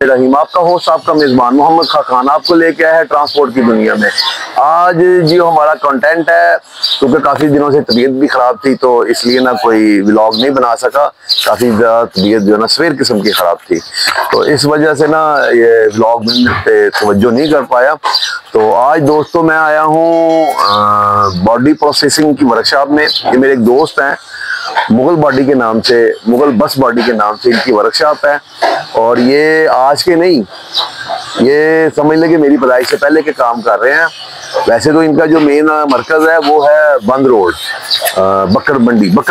रहीम, आपका होस्ट, आपका मेजबान मोहम्मद खान आपको लेके आया है ट्रांसपोर्ट की दुनिया में। आज जो हमारा कंटेंट है, क्योंकि काफ़ी दिनों से तबीयत भी ख़राब थी तो इसलिए ना कोई व्लॉग नहीं बना सका। काफ़ी ज़्यादा तबीयत जो है ना सवेर किस्म की ख़राब थी, तो इस वजह से ना ये व्लॉग पे तवज्जो नहीं कर पाया। तो आज दोस्तों मैं आया हूँ बॉडी प्रोसेसिंग की वर्कशॉप में। ये मेरे एक दोस्त हैं, मुगल बॉडी के नाम से, मुगल बस बॉडी के नाम से इनकी वर्कशॉप है। और ये आज के नहीं, ये समझ लें कि मेरी पैदाइश से पहले के काम कर रहे हैं। वैसे तो इनका जो मेन मरकज है वो है बंद रोड, बकर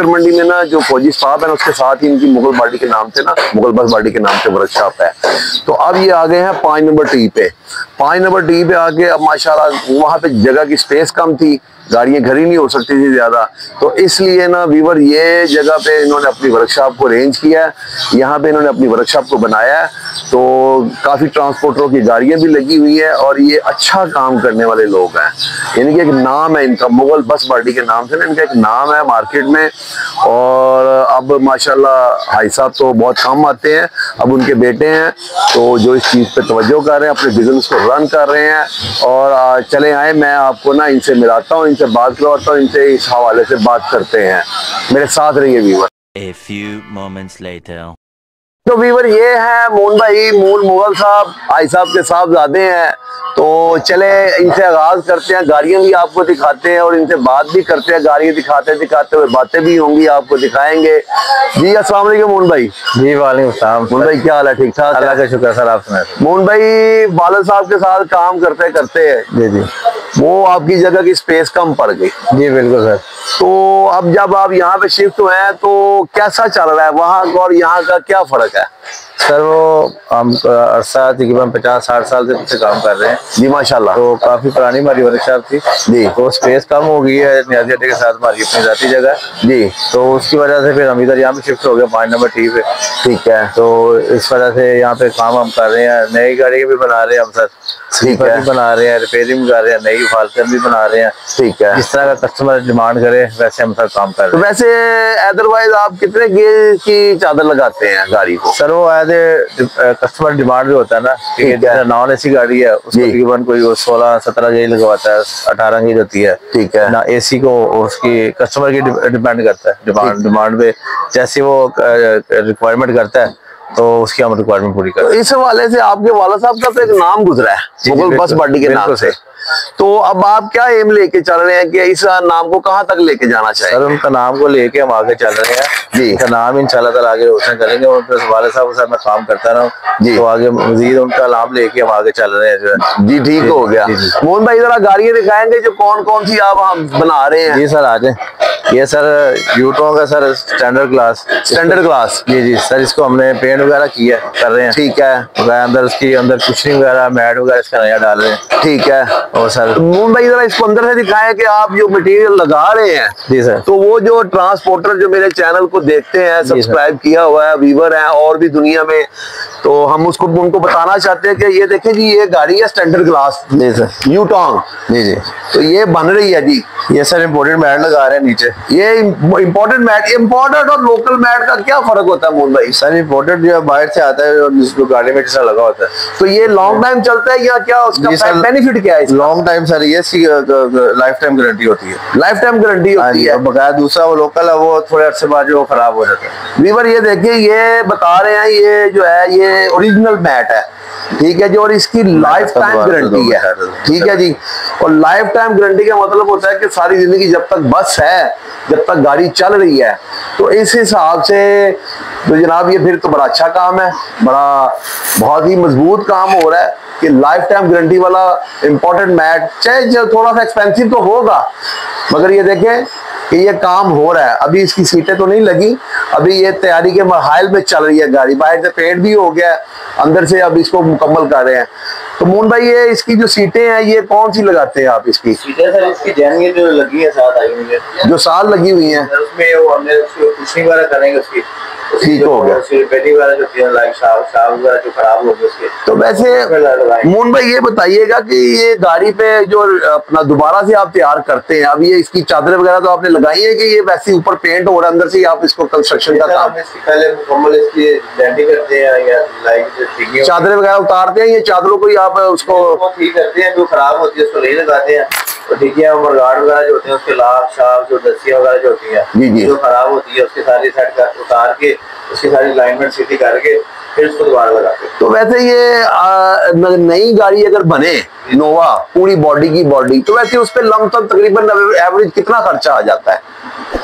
मंडी में ना जो फौजी साहब है ना उसके साथ ही इनकी मुगल बॉडी के नाम से ना, मुगल बस बॉडी के नाम से वर्कशॉप है। तो अब ये आ गए हैं 5 नंबर टी पे। 5 नंबर टी पे आके अब माशाल्लाह वहाँ पे जगह की स्पेस कम थी, गाड़ियाँ घर ही नहीं हो सकती थी ज़्यादा, तो इसलिए ना वीवर ये जगह पे इन्होंने अपनी वर्कशॉप को अरेंज किया है। यहाँ पे इन्होंने अपनी वर्कशॉप को बनाया है, तो काफ़ी ट्रांसपोर्टरों की गाड़ियाँ भी लगी हुई है और ये अच्छा काम करने वाले लोग हैं। यानी कि एक नाम है इनका, मुगल बस बॉडी के नाम से ना इनका एक नाम है मार्केट में। और अब माशाल्लाह भाई साहब तो बहुत कम आते हैं, अब उनके बेटे हैं तो जो इस चीज़ पे तवज्जो कर रहे हैं, अपने बिजनेस को रन कर रहे हैं। और चले आए, मैं आपको ना इनसे मिलाता हूँ, इनसे बात करवाता हूँ, इनसे इस हवाले से बात करते हैं। मेरे साथ रहिए viewer. A few moments later. तो व्यूअर ये है मून भाई, मून मुगल साहब, भाई साहब के साहबजादे हैं। तो चले इनसे आगाज करते हैं, गाड़ियां भी आपको दिखाते हैं और इनसे बात भी करते हैं। गाड़ियां दिखाते हुए बातें भी होंगी, आपको दिखाएंगे। जी अस्सलाम वालेकुम मून भाई। जी वालेकुम सलाम। मून भाई क्या हाल है? ठीक ठाक? अल्लाह का शुक्र सर। आप सुनाए? मून भाई वालिद साहब के साथ काम करते करते जी जी वो आपकी जगह की स्पेस कम पड़ गई। जी बिल्कुल सर। तो अब जब आप यहाँ पे शिफ्ट हुए हैं तो कैसा चल रहा है वहाँ और यहाँ का क्या फर्क है? सर वो हम अरसा तकरीबन 50-60 साल से पीछे काम कर रहे हैं। जी माशाल्लाह। तो काफी पुरानी हमारी वर्कशॉप थी जी, तो स्पेस कम हो गई है नियाजी अड्डे के साथ, हमारी अपनी जाती जगह जी, तो उसकी वजह से फिर हम इधर यहाँ पे शिफ्ट हो गए 5 नंबर टी पे। ठीक है, तो इस वजह से यहाँ पे काम हम कर रहे हैं। नई गाड़ी भी बना रहे हैं हम सर, स्लीपर भी बना रहे हैं, रिपेयरिंग कर रहे हैं, नई फाल्कन भी बना रहे हैं। ठीक है, जिस तरह का कस्टमर डिमांड करे वैसे हम सर काम कर रहे हैं। तो वैसे अदरवाइज आप कितने गेज की चादर लगाते हैं गाड़ी को? सर वो कस्टमर डिमांड भी होता है ना, कि नॉन एसी गाड़ी है उसको तकरीबन कोई 16-17 गेज लगवाता है, 18 गेज होती है। ठीक है ना, एसी को उसकी कस्टमर की डिपेंड करता है, डिमांड पे जैसे वो रिक्वायरमेंट करता है तो उसकी हम रिक्वायरमेंट पूरी करते हैं। तो इस हवाले से आपके वाला साहब का तो एक नाम गुजरा है मुगल बस बॉडी के नाम से, तो अब आप क्या एम लेके चल रहे हैं कि इस नाम को कहाँ तक लेके जाना चाहिए? सर उनका नाम को लेके हम आगे चल रहे हैं जी, उनका नाम इंशाल्लाह ताला आगे रोशन करेंगे। उनके वाले साहब के साथ मैं काम करता रहा हूँ जी, तो आगे मजीद उनका नाम लेके हम आगे चल रहे हैं जो है। जी ठीक हो गया। मोहन भाई जरा गाड़ियाँ दिखाएंगे जो कौन कौन सी आप हम बना रहे हैं? जी सर आ जाए। ये सर यूटो का सर स्टैंडर्ड क्लास जी जी सर, इसको हमने पेंट वगैरह किया कर रहे हैं। ठीक है, अंदर उसकी अंदर कुशनिंग वगैरह मैट वगैरह इसका नया डाल रहे हैं। ठीक है, और सर मोहन भाई जरा इसको अंदर से दिखाएं कि आप जो मटेरियल लगा रहे हैं। जी सर। तो वो जो ट्रांसपोर्टर जो मेरे चैनल को देखते हैं, सब्सक्राइब किया हुआ है, व्यूअर हैं और भी दुनिया में, तो हम उसको उनको बताना चाहते हैं कि ये देखें जी, ये गाड़ी है स्टैंडर्ड क्लास जी सर, यूटॉन्ग जी जी, तो ये बन रही है जी। ये सर इम्पोर्टेड मैट लगा रहे हैं नीचे। ये इम्पोर्टेड मैट, इम्पोर्टेड और लोकल मैट का क्या फर्क होता है मोहन भाई? सर इम्पोर्टेड जो बाहर से आता है जो गाड़ी में जैसा लगा होता है, तो ये लॉन्ग टाइम चलता है या क्या उसका बेनिफिट क्या है? लॉन्ग टाइम सर, ये लाइफ टाइम गारंटी होती है। लाइफ टाइम गारंटी होती है। बकाया दूसरा वो लोकल है, वो थोड़े अर्से बाद जो खराब हो जाता है। वीवर ये देखिए, ये बता रहे हैं ये जो है ये ओरिजिनल मैट है, ठीक है जी, और इसकी लाइफ टाइम गारंटी है। ठीक है जी, और लाइफ टाइम गारंटी का मतलब होता है कि सारी जिंदगी जब तक बस है, जब तक गाड़ी चल रही है, तो इस हिसाब से तो जनाब ये फिर तो बड़ा अच्छा काम है, बड़ा बहुत ही मजबूत काम हो रहा है कि लाइफ टाइम गारंटी वाला इम्पोर्टेंट मैट, चाहे थोड़ा सा एक्सपेंसिव तो होगा, मगर ये देखें कि ये काम हो रहा है। अभी इसकी सीटें तो नहीं लगी, अभी ये तैयारी के मरहल में चल रही है गाड़ी, बाहर से पेंट भी हो गया, अंदर से अब इसको मुकम्मल कर रहे हैं। तो मोहन भाई ये इसकी जो सीटें हैं ये कौन सी लगाते हैं आप? इसकी सीटें सर इसकी जैन जो लगी है साथ आई हुई है, जो साल लगी हुई हैं, उसमें वो हमने उसकी कुशनिंग वगैरह करेंगे उसकी। ठीक हो गया। बैटरी वाला जो जो खराब हो गए उसके। तो वैसे मून भाई ये बताइएगा कि ये गाड़ी पे जो अपना दोबारा से आप तैयार करते हैं, अब ये इसकी चादरें वगैरह तो आपने लगाई है कि ये वैसे ऊपर पेंट हो रहा है, अंदर से आप इसको कंस्ट्रक्शन का काम पहले मुकम्मल इसकी लैंडिंग करते हैं या लाइक चादरें वगैरह उतारते हैं, ये चादरों को ही आप उसको ठीक करते हैं, जो खराब होती है उसको नहीं लगाते हैं। तो देखिए मरगाड़ वगैरह जो होते हैं उसके लाभ शाख जो दस्तियां वगैरह जो होती हैं जो खराब होती है उसकी सारी सेट कर उतार के उसकी सारी अलाइनमेंट सीधी करके फिर उसको दोबारा लगाते हैं। तो वैसे ये नई गाड़ी अगर बने नोवा पूरी बॉडी की बॉडी, तो वैसे उस पर लमसम तकरीबन एवरेज कितना खर्चा आ जाता है?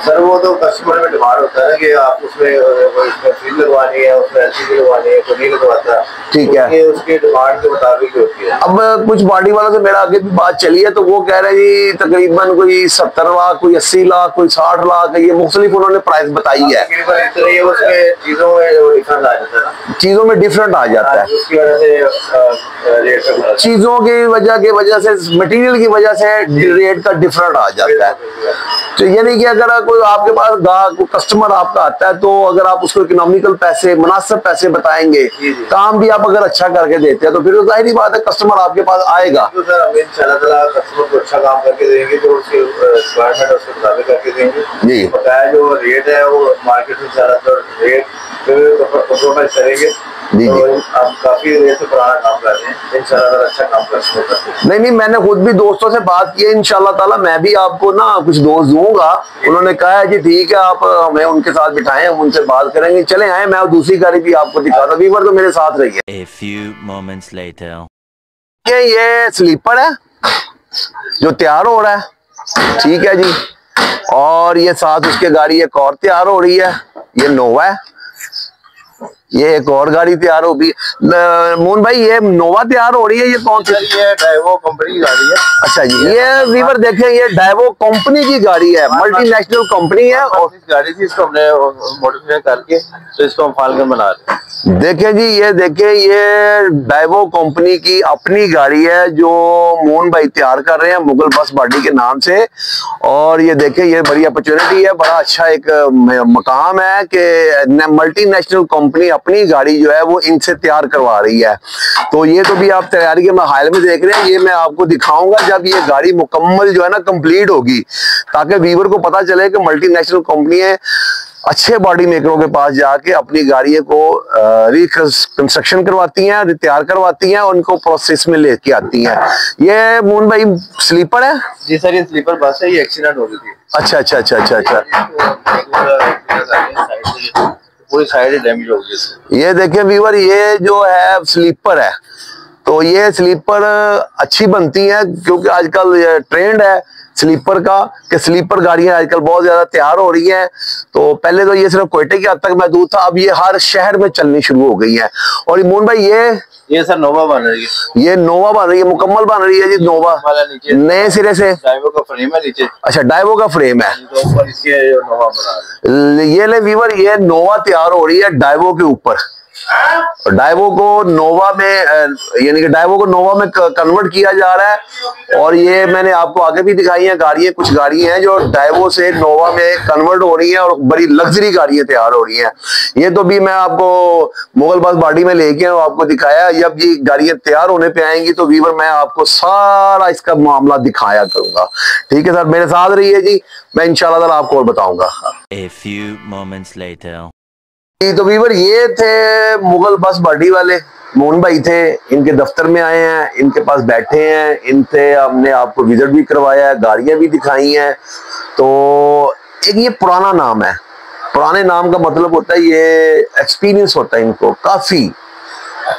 सर वो तो कस्टमर में डिमांड होता है कि आप उसमें फील लगवानी है, उसमें एलसीडी लगवानी है, कोई नहीं लगवाता। ठीक है, उसके डिमांड के मुताबिक होती है। अब कुछ बॉडी वालों से मेरा आगे भी बात चली है, तो वो कह रहे हैं जी तकरीबन कोई 70 लाख, कोई 80 लाख, कोई 60 लाख, ये मुख्तलिफ उन्होंने प्राइस बताई है। चीजों में डिफरेंस आ जाता है ना, चीजों में डिफरेंट आ जाता है, उसकी वजह से चीजों की वजह से मटेरियल की वजह से रेट का डिफरेंट आ जाता है। तो यानी कि अगर कोई आपके पास कस्टमर आपका आता है, तो अगर आप उसको इकोनॉमिकल पैसे, मुनासिब पैसे बताएंगे, काम भी आप अगर अच्छा करके देते हैं, तो फिर जाहिर बात है कस्टमर आपके पास आएगा। तो सर हम इंशाल्लाह कस्टमर को अच्छा काम करके देंगे, जो उसके रिक्वायरमेंट उसके मुताबिक करके देंगे जी। बताया जो रेट है वो मार्केट में ज्यादातर रेट कंप्रोमाइज करेंगे जी। तो आप काफी देर से पुराना काम कर रहे हैं, इंशाल्लाह अच्छा काम करते हैं। नहीं, मैंने खुद भी दोस्तों से बात की है, इंशाल्लाह ताला मैं भी आपको ना कुछ दोस्त दूंगा। उन्होंने कहा है जी ठीक है, आप हमें उनके साथ बिठाएं, हम उनसे बात करेंगे। चले आए, मैं दूसरी गाड़ी भी आपको दिखा दूं। वीवर तो मेरे साथ रही है। A few moments later. ये स्लीपर है जो तैयार हो रहा है, ठीक है जी। और ये साथ उसके गाड़ी एक और तैयार हो रही है, ये नोवा है। ये एक और गाड़ी तैयार हो गई। मोहन भाई ये नोवा तैयार हो रही है, ये कौन सी? ये डाइवो कंपनी की गाड़ी है। अच्छा जी, ये वीवर देखें, ये डाइवो कंपनी की गाड़ी है, मल्टीनेशनल कंपनी है। और इस गाड़ी थी, इसको हमने मॉडिफाई करके तो इसको हम फाल्कन बना रहे हैं। देखें जी, ये देखें, ये डाइवो कंपनी की अपनी गाड़ी है जो मोहन भाई तैयार कर रहे हैं मुगल बस बॉडी के नाम से। और ये देखें, ये बड़ी अपॉर्चुनिटी है, बड़ा अच्छा एक मकाम है कि मल्टीनेशनल कंपनी अपनी गाड़ी जो है वो इनसे तैयार करवा रही है। तो ये तो भी आप तैयारी के मरहले में देख रहे हैं, ये मैं आपको दिखाऊंगा जब ये गाड़ी मुकम्मल जो है ना कंप्लीट होगी, ताकि व्यूअर को पता चले कि मल्टीनेशनल कंपनी है अच्छे बॉडी मेकरों के पास जाके अपनी गाड़ियों को रिकंस्ट्रक्शन करवाती हैं, तैयार करवाती हैं, उनको प्रोसेस में लेके आती हैं। ये मोहन भाई स्लीपर है जी सर, ये स्लीपर बस है, ये एक्सीडेंट हो गई थी। अच्छा अच्छा अच्छा अच्छा अच्छा, पूरी साइड डैमेज हो गई। ये देखें व्यूअर, ये जो है स्लीपर है, तो ये स्लीपर अच्छी बनती है क्योंकि आजकल ट्रेंड है स्लीपर का कि स्लीपर गाड़ियां आजकल बहुत ज्यादा तैयार हो रही हैं। तो पहले तो ये सिर्फ कोयटे की हद तक महदूद था, अब ये हर शहर में चलनी शुरू हो गई है। और मोहन भाई ये सर नोवा बन रही है, ये नोवा बन रही है, मुकम्मल बन रही है जी नोवा नए सिरे से। डाइवो का फ्रेम है नीचे। अच्छा, डाइवो का फ्रेम है, तो ऊपर इसके नोवा बना। ये ले व्यूअर, ये नोवा तैयार हो रही है डाइवो के ऊपर। डाइवो को नोवा में यानी कि डाइवो को नोवा में कन्वर्ट किया जा रहा है। और ये मैंने आपको आगे भी दिखाई है गाड़ियां, कुछ गाड़ियां हैं जो डाइवो से नोवा में कन्वर्ट हो रही हैं और बड़ी लग्जरी गाड़ियां तैयार हो रही हैं। ये तो भी मैं आपको मुगल बस बॉडी में लेके आपको दिखाया। जब ये गाड़ियां तैयार होने पे आएंगी तो व्यूअर मैं आपको सारा इसका मामला दिखाया करूंगा। ठीक है सर, मेरे साथ रहिए जी, मैं इंशाल्लाह आपको और बताऊंगा। A few moments later. तो व्यूअर ये थे मुगल बस बॉडी वाले, मोहन भाई थे, इनके दफ्तर में आए हैं, इनके पास बैठे हैं, इनसे हमने आपको विजिट भी करवाया है, गाड़ियां भी दिखाई हैं। तो एक ये पुराना नाम है, पुराने नाम का मतलब होता है ये एक्सपीरियंस होता है इनको काफी,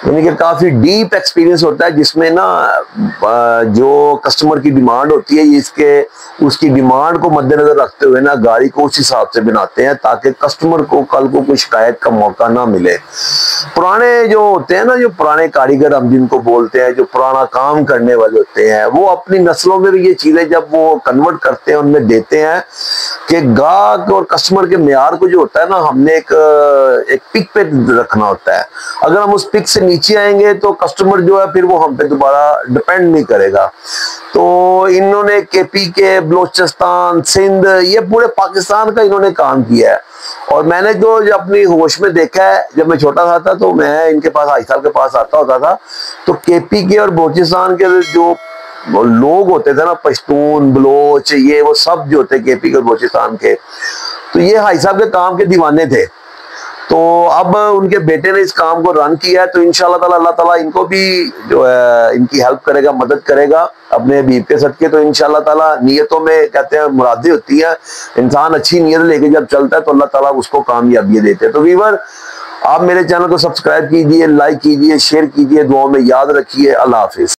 यानी कि काफी डीप एक्सपीरियंस होता है, जिसमें ना जो कस्टमर की डिमांड होती है इसके उसकी डिमांड को मद्देनजर रखते हुए ना गाड़ी को उस हिसाब से बनाते हैं ताकि कस्टमर को कल को कोई शिकायत का मौका ना मिले। पुराने जो होते हैं ना, जो पुराने कारीगर हम जिनको बोलते हैं, जो पुराना काम करने वाले होते हैं, वो अपनी नस्लों में भी ये चीजें जब वो कन्वर्ट करते हैं उनमें देते हैं कि गाहक और कस्टमर के मेयार को जो होता है ना, हमने एक पिक पे रखना होता है। अगर हम उस पिक से नीचे आएंगे तो कस्टमर जो है फिर वो हम पे दोबारा डिपेंड नहीं करेगा। तो इन्होंने केपी के, बलोचिस्तान, सिंध, ये पूरे पाकिस्तान का इन्होंने काम किया है। और मैंने तो जब अपनी होश में देखा है, जब मैं छोटा था तो मैं इनके पास हाजी साहब के पास आता होता था, तो केपी के और बलोचिस्तान के जो लोग होते थे ना, पश्तून, बलोच, ये वो सब जो होते केपी के और बलोचिस्तान के, तो ये हाजी साहब के काम के दीवाने थे। तो अब उनके बेटे ने इस काम को रन किया है, तो इंशाल्लाह ताला अल्लाह ताला इनको भी जो है इनकी हेल्प करेगा, मदद करेगा अपने हबीब के सदके। तो इंशाल्लाह ताला नियतों में कहते हैं मुरादें होती हैं, इंसान अच्छी नियत लेके जब चलता है तो अल्लाह ताला उसको कामयाबी देते हैं। तो वीवर, आप मेरे चैनल को सब्सक्राइब कीजिए, लाइक कीजिए, शेयर कीजिए, दुआओं में याद रखिए। अल्लाह हाफिज।